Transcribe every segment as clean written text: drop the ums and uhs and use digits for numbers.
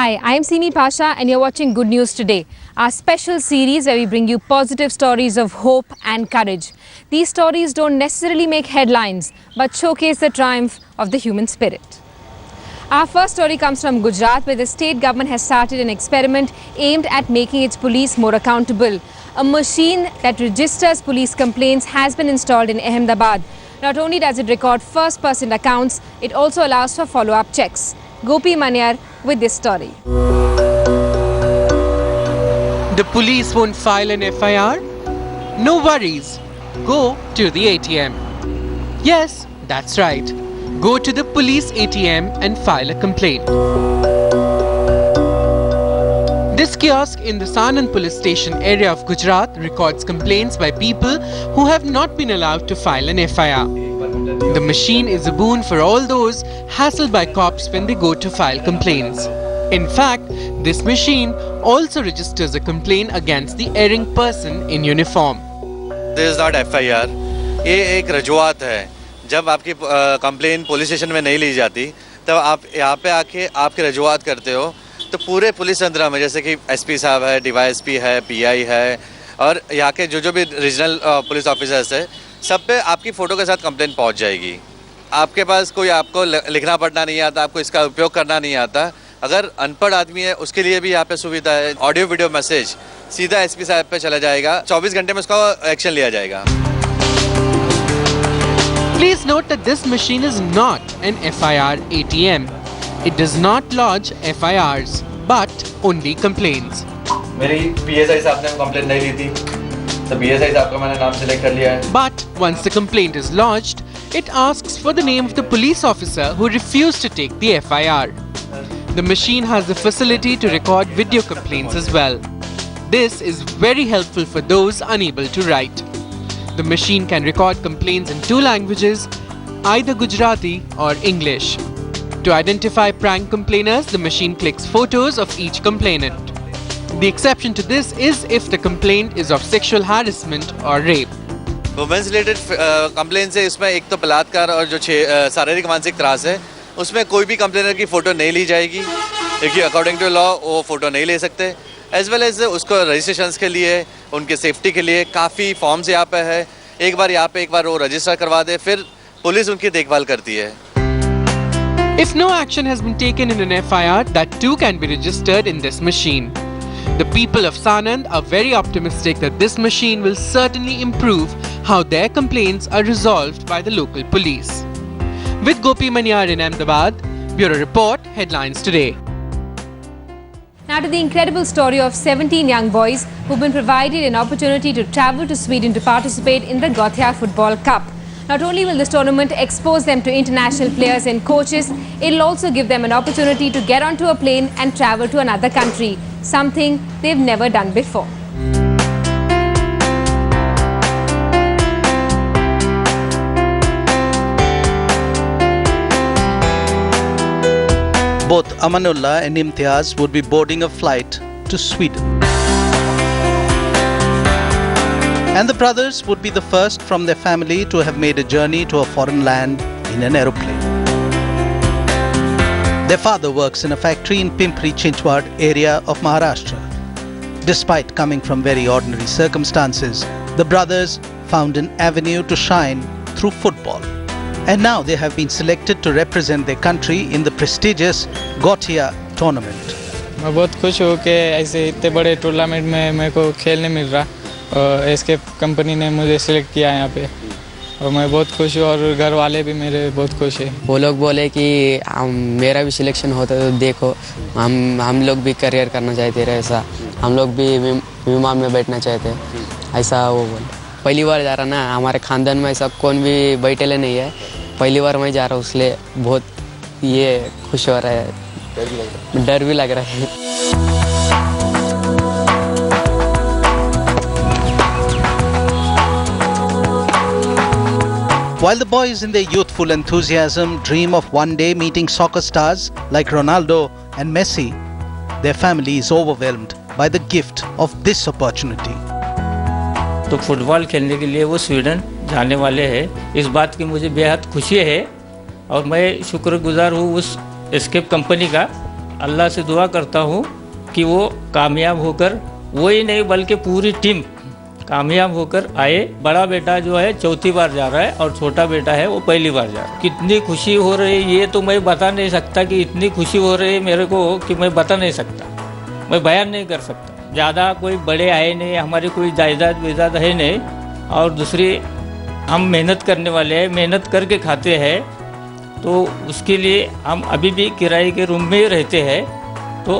Hi, I am Simi Pasha and you're watching Good News Today, our special series where we bring you positive stories of hope and courage. These stories don't necessarily make headlines, but showcase the triumph of the human spirit. Our first story comes from Gujarat, where the state government has started an experiment aimed at making its police more accountable. A machine that registers police complaints has been installed in Ahmedabad. Not only does it record first-person accounts, it also allows for follow-up checks. Gopi Manyar with this story. The police won't file an FIR? No worries. Go to the ATM. Yes, that's right. Go to the police ATM and file a complaint. This kiosk in the Sanand police station area of Gujarat records complaints by people who have not been allowed to file an FIR. The machine is a boon for all those hassled by cops when they go to file complaints. In fact, this machine also registers a complaint against the erring person in uniform. This is not FIR. ये एक रजुआत है. जब आपकी complain police station में नहीं ली जाती तब आप यहाँ पे आके आपकी रजुआत करते हो तो पूरे पुलिस तंत्र में जैसे कि एसपी साहब है, डीवाईएसपी है, पीआई है और यहाँ के जो भी रीजनल पुलिस ऑफिसर्स है सब पे आपकी फ़ोटो के साथ कंप्लेन पहुँच जाएगी. आपके पास कोई आपको लिखना पढ़ना नहीं आता, आपको इसका उपयोग करना नहीं आता. अगर अनपढ़ आदमी है उसके लिए भी यहाँ पे सुविधा है. ऑडियो वीडियो मैसेज सीधा एसपी साहब पे चला जाएगा. 24 घंटे में उसका एक्शन लिया जाएगा. Please note that this machine is not an FIR ATM. It does not lodge FIRs, but only complaints. मेरी पीएसआई साहब ने कंप्लेंट नहीं ली थी, तो पीएसआई साहब का मैंने नाम सिलेक्ट कर लिया है. But once the complaint is lodged, it asks for the name of the police officer who refused to take the FIR. The machine has the facility to record video complaints as well. This is very helpful for those unable to write. The machine can record complaints in two languages, either Gujarati or English. To identify prank complainers, the machine clicks photos of each complainant. The exception to this is if the complaint is of sexual harassment or rape. Women's related complaints है. इसमें एक तो बलात्कार और जो शारीरिक मानसिक त्रास है उसमें कोई भी कंप्लेनर की फ़ोटो नहीं ली जाएगी क्योंकि अकॉर्डिंग टू लॉ वो फ़ोटो नहीं ले सकते. एज वेल एज उसको रजिस्ट्रेशन के लिए उनके सेफ्टी के लिए काफ़ी फॉर्म्स यहाँ पे है. एक बार वो रजिस्टर करवा दे फिर पुलिस उनकी देखभाल करती है. If no action has been taken in an FIR, that too can be registered in this machine. The people of Sanand are very optimistic that this machine will certainly improve how their complaints are resolved by the local police. With Gopi Manyar in Ahmedabad, Bureau Report, Headlines Today. Now to the incredible story of 17 young boys who've been provided an opportunity to travel to Sweden to participate in the Goth Football Cup. Not only will this tournament expose them to international players and coaches, it'll also give them an opportunity to get onto a plane and travel to another country, something they've never done before. Both Amanullah and Imtiaz would be boarding a flight to Sweden. And the brothers would be the first from their family to have made a journey to a foreign land in an aeroplane. Their father works in a factory in Pimpri Chinchwad area of Maharashtra. Despite coming from very ordinary circumstances, the brothers found an avenue to shine through football. And now they have been selected to represent their country in the prestigious Goth tournament. मैं बहुत खुश हूँ कि ऐसे इतने बड़े tournament में मेरे को खेलने मिल रहा. एसके कंपनी ने मुझे सिलेक्ट किया यहाँ पे और मैं बहुत खुश हूँ और घर वाले भी मेरे बहुत खुश हैं. वो लोग बोले कि मेरा भी सिलेक्शन होता तो देखो हम लोग भी करियर करना चाहते रहे. ऐसा हम लोग भी विमान में बैठना चाहते ऐसा वो बोले. पहली बार जा रहा ना, हमारे ख़ानदान में ऐसा कौन भी बैठेले नहीं है. पहली बार मैं जा रहा हूँ इसलिए बहुत ये खुश हो रहा है. डर भी लग रहा है. While the boys in their youthful enthusiasm dream of one day meeting soccer stars like Ronaldo and Messi, their family is overwhelmed by the gift of this opportunity. तो फुटबॉल खेलने के लिए वो स्वीडन जाने वाले हैं. इस बात की मुझे बेहद खुशी है और मैं शुक्रगुजार हूँ उस एस्केप कंपनी का अल्लाह से दुआ करता हूँ कि वो कामयाब होकर, वो ही नहीं बल्कि पूरी टीम कामयाब होकर आए। बड़ा बेटा जो है 4थी बार जा रहा है और छोटा बेटा है वो पहली बार जा रहा है। कितनी खुशी हो रही है ये तो मैं बता नहीं सकता, कि इतनी खुशी हो रही है मेरे को कि मैं बता नहीं सकता, मैं बयान नहीं कर सकता। ज़्यादा कोई बड़े आए नहीं, हमारी कोई जायदाद विजाद है नहीं, और दूसरी हम मेहनत करने वाले हैं, मेहनत करके खाते हैं, तो उसके लिए हम अभी भी किराए के रूम में ही रहते हैं। तो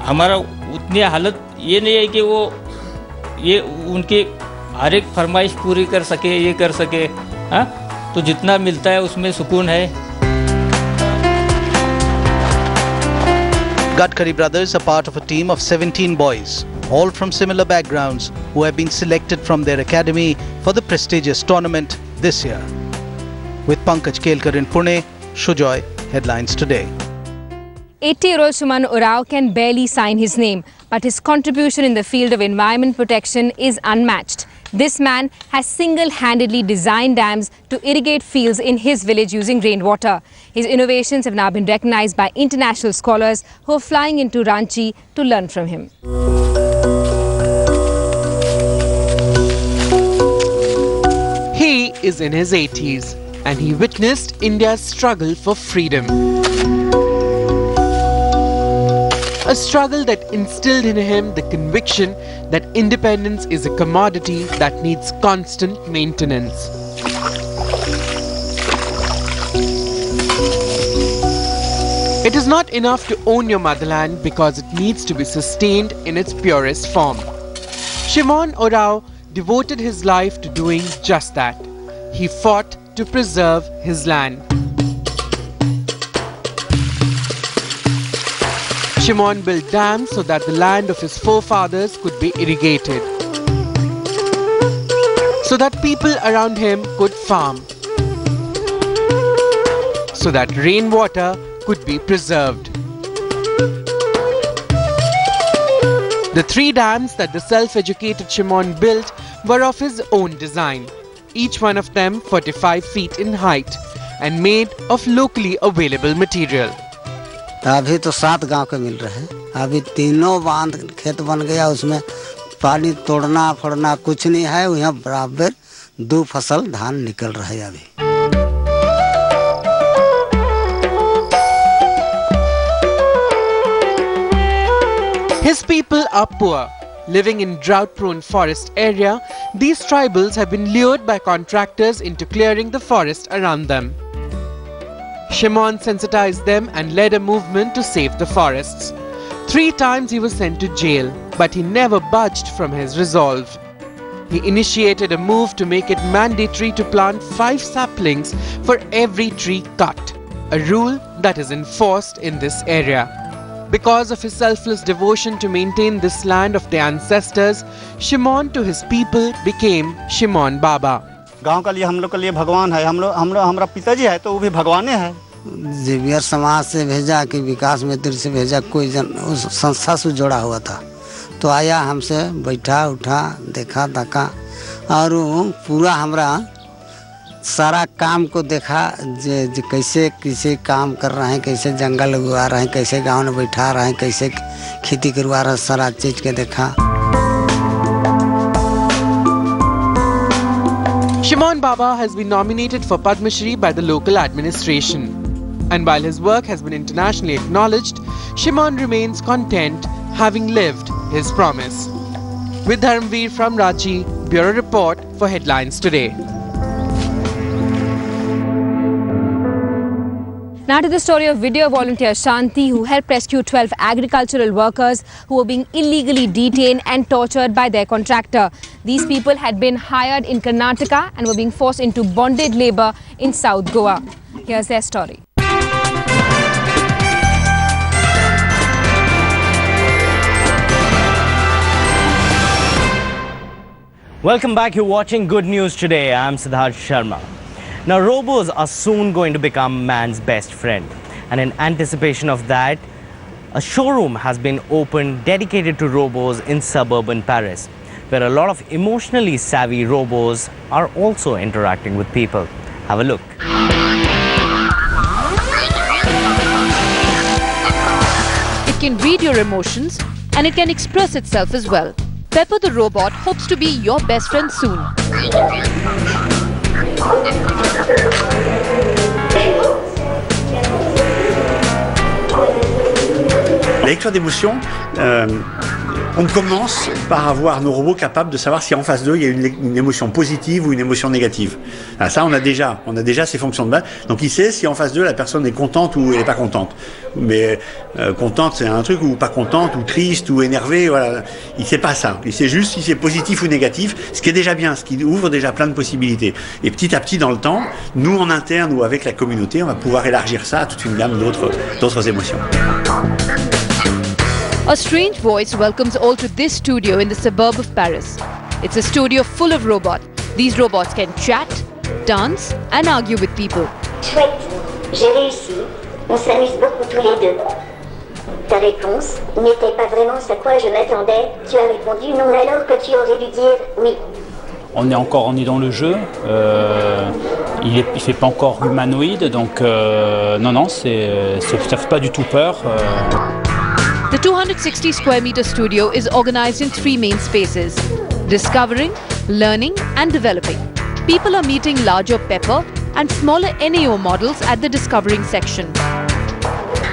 हमारा उतनी हालत ये नहीं है कि वो ये उनकी हर एक फरमाइश पूरी कर सके, ये कर सके। हाँ, तो जितना मिलता है उसमें सुकून है। Gadkari brothers are part of a team of 17 boys, all from similar backgrounds, who have been selected from their academy for the prestigious tournament this year. With Pankaj Kelkar in Pune, Shujoy, Headlines Today. 80-year-old Shuman Urao can barely sign his name, but his contribution in the field of environment protection is unmatched. This man has single-handedly designed dams to irrigate fields in his village using rainwater. His innovations have now been recognized by international scholars who are flying into Ranchi to learn from him. He is in his 80s and he witnessed India's struggle for freedom. A struggle that instilled in him the conviction that independence is a commodity that needs constant maintenance. It is not enough to own your motherland because it needs to be sustained in its purest form. Shimon Orao devoted his life to doing just that. He fought to preserve his land. Shimon built dams so that the land of his forefathers could be irrigated, so that people around him could farm, so that rainwater could be preserved. The 3 dams that the self-educated Shimon built were of his own design, each one of them 45 feet in height and made of locally available material. अभी तो 7 गांव के मिल रहे हैं। अभी तीनों बांध खेत बन गया, उसमें पानी तोड़ना फोड़ना कुछ नहीं है। यहाँ बराबर 2 फसल धान निकल रहे हैं अभी। His people are poor. Living in drought-prone forest area, these tribals have been lured by contractors into clearing the forest around them. Shimon sensitized them and led a movement to save the forests. 3 times he was sent to jail, but he never budged from his resolve. He initiated a move to make it mandatory to plant 5 saplings for every tree cut, a rule that is enforced in this area. Because of his selfless devotion to maintain this land of their ancestors, Shimon to his people became Shimon Baba. गांव का लिए हम लोग के लिए भगवान है। हम लोग हमारा पिताजी है तो वो भी भगवान है। जेवियर समाज से भेजा कि विकास मित्र से भेजा, कोई उस संस्था से जुड़ा हुआ था, तो आया हमसे बैठा उठा देखा ताका और पूरा हमारा सारा काम को देखा, जे कैसे कैसे काम कर रहे हैं, कैसे जंगल उगा रहे हैं, कैसे गांव में बैठा रहे हैं, कैसे खेती करवा रहे हैं, सारा चीज के देखा। Shimon Baba has been nominated for Padma Shri by the local administration. And while his work has been internationally acknowledged, Shimon remains content having lived his promise. With Dharmveer from Ranchi, Bureau Report for Headlines Today. Now to the story of video volunteer Shanti, who helped rescue 12 agricultural workers who were being illegally detained and tortured by their contractor. These people had been hired in Karnataka and were being forced into bonded labor in South Goa. Here's their story. Welcome back. You're watching Good News Today. I'm Siddharth Sharma. Now, Robos are soon going to become man's best friend. And in anticipation of that, a showroom has been opened dedicated to Robos in suburban Paris, where a lot of emotionally savvy Robos are also interacting with people. Have a look. can read your emotions and it can express itself as well. Pepper the robot hopes to be your best friend soon. La lecture d'émotion, on commence par avoir nos robots capables de savoir si en face d'eux il y a une émotion positive ou une émotion négative. Alors ça on a déjà ces fonctions de base. Donc il sait si en face d'eux la personne est contente ou elle n'est pas contente. Mais contente c'est un truc, ou pas contente, ou triste, ou énervée, voilà. Il sait pas ça. Il sait juste si c'est positif ou négatif, ce qui est déjà bien, ce qui ouvre déjà plein de possibilités. Et petit à petit dans le temps, nous en interne ou avec la communauté, on va pouvoir élargir ça à toute une gamme d'autres émotions. A strange voice welcomes all to this studio in the suburb of Paris. It's a studio full of robots. These robots can chat, dance and argue with people. Chouette, j'ai réussi. On s'amuse beaucoup tous les deux. Ta réponse n'était pas vraiment ce à quoi je m'attendais. Tu as répondu non alors que tu aurais dû dire oui. On est dans le jeu. Il fait pas encore humanoïde, donc non, ça fait pas du tout peur. The 260 square meter studio is organized in 3 main spaces: discovering, learning and developing. People are meeting larger Pepper and smaller NAO models at the discovering section.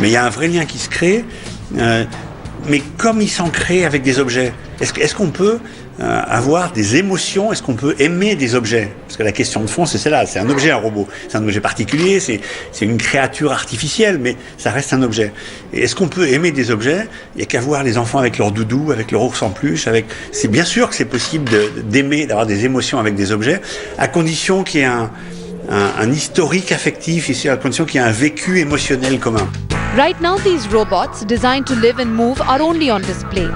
Mais il y a un vrai lien qui se crée, mais comme il s'en crée avec des objets. Est-ce qu'on peut avoir des émotions? Est-ce qu'on peut aimer des objets? Parce que la question de fond, c'est celle-là. C'est un objet, un robot. C'est un objet particulier, c'est une créature artificielle, mais ça reste un objet. Et est-ce qu'on peut aimer des objets? Il n'y a qu'à voir les enfants avec leur doudou, avec leur ours en peluche. C'est bien sûr que c'est possible d'aimer, d'avoir des émotions avec des objets, à condition qu'il y ait un historique affectif, ici, à condition qu'il y ait un vécu émotionnel commun. Right now, these robots designed to live and move are only on display.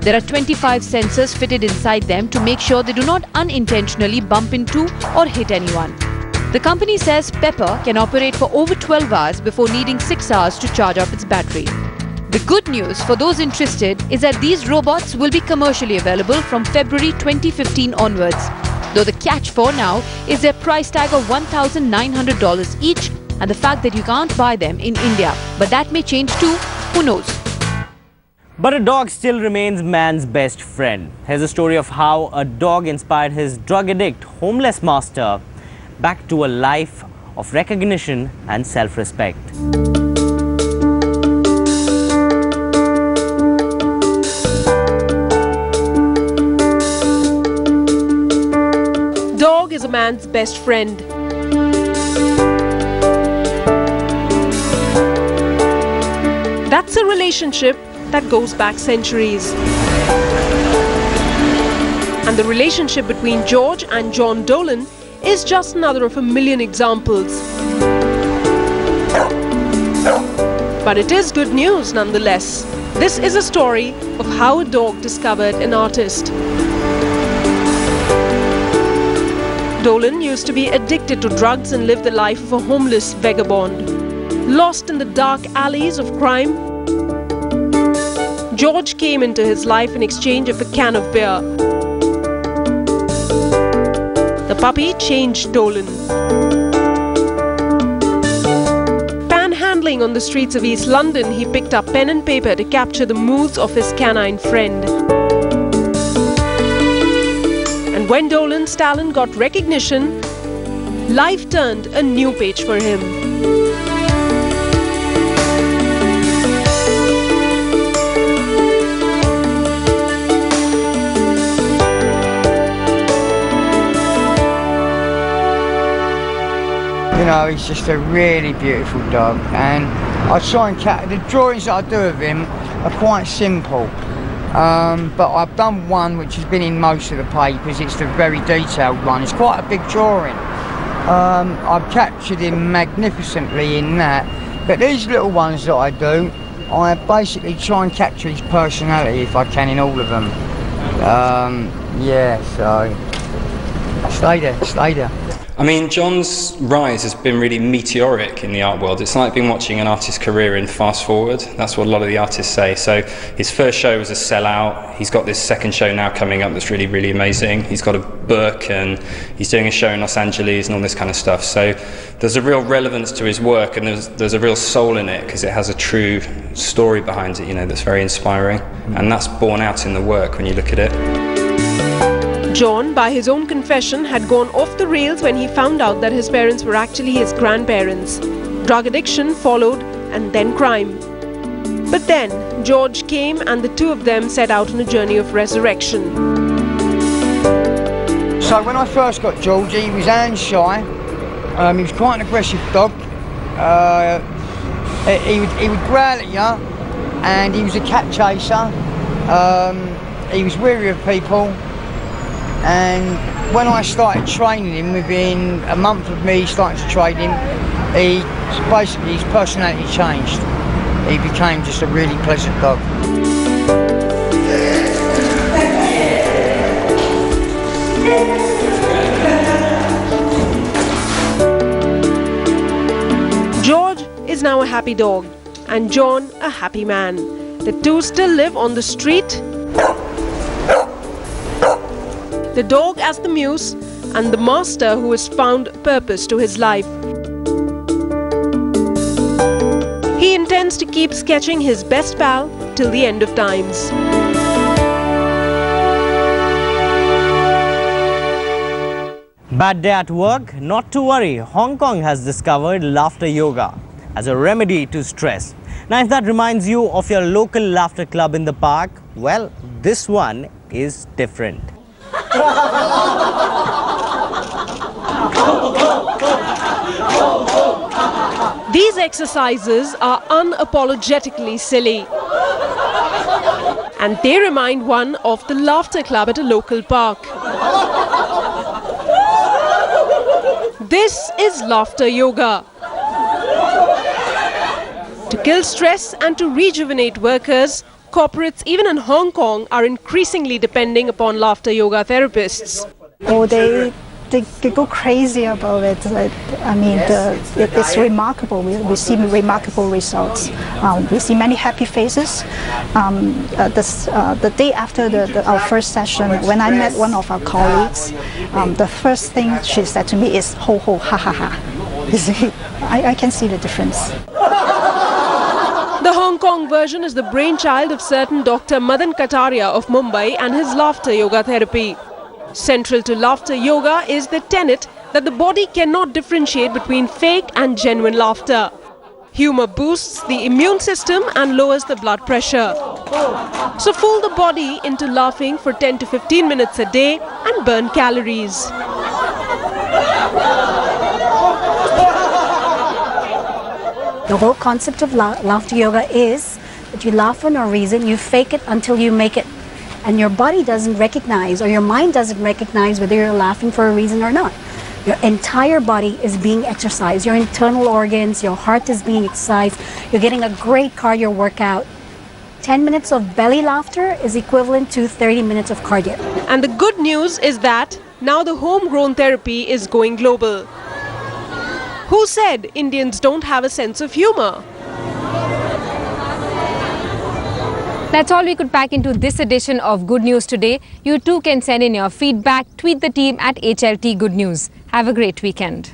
There are 25 sensors fitted inside them to make sure they do not unintentionally bump into or hit anyone. The company says Pepper can operate for over 12 hours before needing 6 hours to charge up its battery. The good news for those interested is that these robots will be commercially available from February 2015 onwards. Though the catch for now is their price tag of $1,900 each, and the fact that you can't buy them in India. But that may change too, who knows? But a dog still remains man's best friend. Here's a story of how a dog inspired his drug addict, homeless master back to a life of recognition and self-respect. Dog is a man's best friend. That's a relationship that goes back centuries. And the relationship between George and John Dolan is just another of a million examples. But it is good news nonetheless. This is a story of how a dog discovered an artist. Dolan used to be addicted to drugs and lived the life of a homeless vagabond. Lost in the dark alleys of crime, George came into his life in exchange of a can of beer. The puppy changed Dolan. Panhandling on the streets of East London, he picked up pen and paper to capture the moods of his canine friend. And when Dolan's talent got recognition, life turned a new page for him. You know, he's just a really beautiful dog, and I try and the drawings that I do of him are quite simple, but I've done one which has been in most of the papers. It's the very detailed one. It's quite a big drawing. I've captured him magnificently in that, but these little ones that I do, I basically try and capture his personality if I can in all of them. Yeah, so stay there. I mean, John's rise has been really meteoric in the art world. It's like being watching an artist's career in fast forward. That's what a lot of the artists say. So his first show was a sellout. He's got this second show now coming up that's really, really amazing. He's got a book and he's doing a show in Los Angeles and all this kind of stuff. So there's a real relevance to his work, and there's a real soul in it because it has a true story behind it, you know, that's very inspiring. And that's borne out in the work when you look at it. John, by his own confession, had gone off the rails when he found out that his parents were actually his grandparents. Drug addiction followed, and then crime. But then, George came and the two of them set out on a journey of resurrection. So when I first got George, he was hand shy. He was quite an aggressive dog. He would growl at you, and he was a cat chaser. He was weary of people. And when I started training him, within a month of me starting to train him, his personality changed. He became just a really pleasant dog. George is now a happy dog, and John a happy man. The two still live on the street. The dog as the muse, and the master who has found purpose to his life. He intends to keep sketching his best pal till the end of times. Bad day at work? Not to worry. Hong Kong has discovered laughter yoga as a remedy to stress. Now, if that reminds you of your local laughter club in the park, well, this one is different. These exercises are unapologetically silly, and they remind one of the laughter club at a local park. This is laughter yoga. To kill stress and to rejuvenate workers, corporates, even in Hong Kong, are increasingly depending upon laughter yoga therapists. Oh, they go crazy about it. I mean, it's remarkable. We see remarkable results. We see many happy faces. The day after our first session, when I met one of our colleagues, the first thing she said to me is, ho ho, ha ha ha. You see, I can see the difference. The Hong Kong version is the brainchild of certain Dr. Madan Kataria of Mumbai and his laughter yoga therapy. Central to laughter yoga is the tenet that the body cannot differentiate between fake and genuine laughter. Humor boosts the immune system and lowers the blood pressure. So fool the body into laughing for 10 to 15 minutes a day and burn calories. The whole concept of laughter yoga is that you laugh for no reason, you fake it until you make it. And your body doesn't recognize, or your mind doesn't recognize whether you're laughing for a reason or not. Your entire body is being exercised. Your internal organs, your heart is being exercised. You're getting a great cardio workout. 10 minutes of belly laughter is equivalent to 30 minutes of cardio. And the good news is that now the homegrown therapy is going global. Who said Indians don't have a sense of humor? That's all we could pack into this edition of Good News Today. You too can send in your feedback. Tweet the team at HLT Good News. Have a great weekend.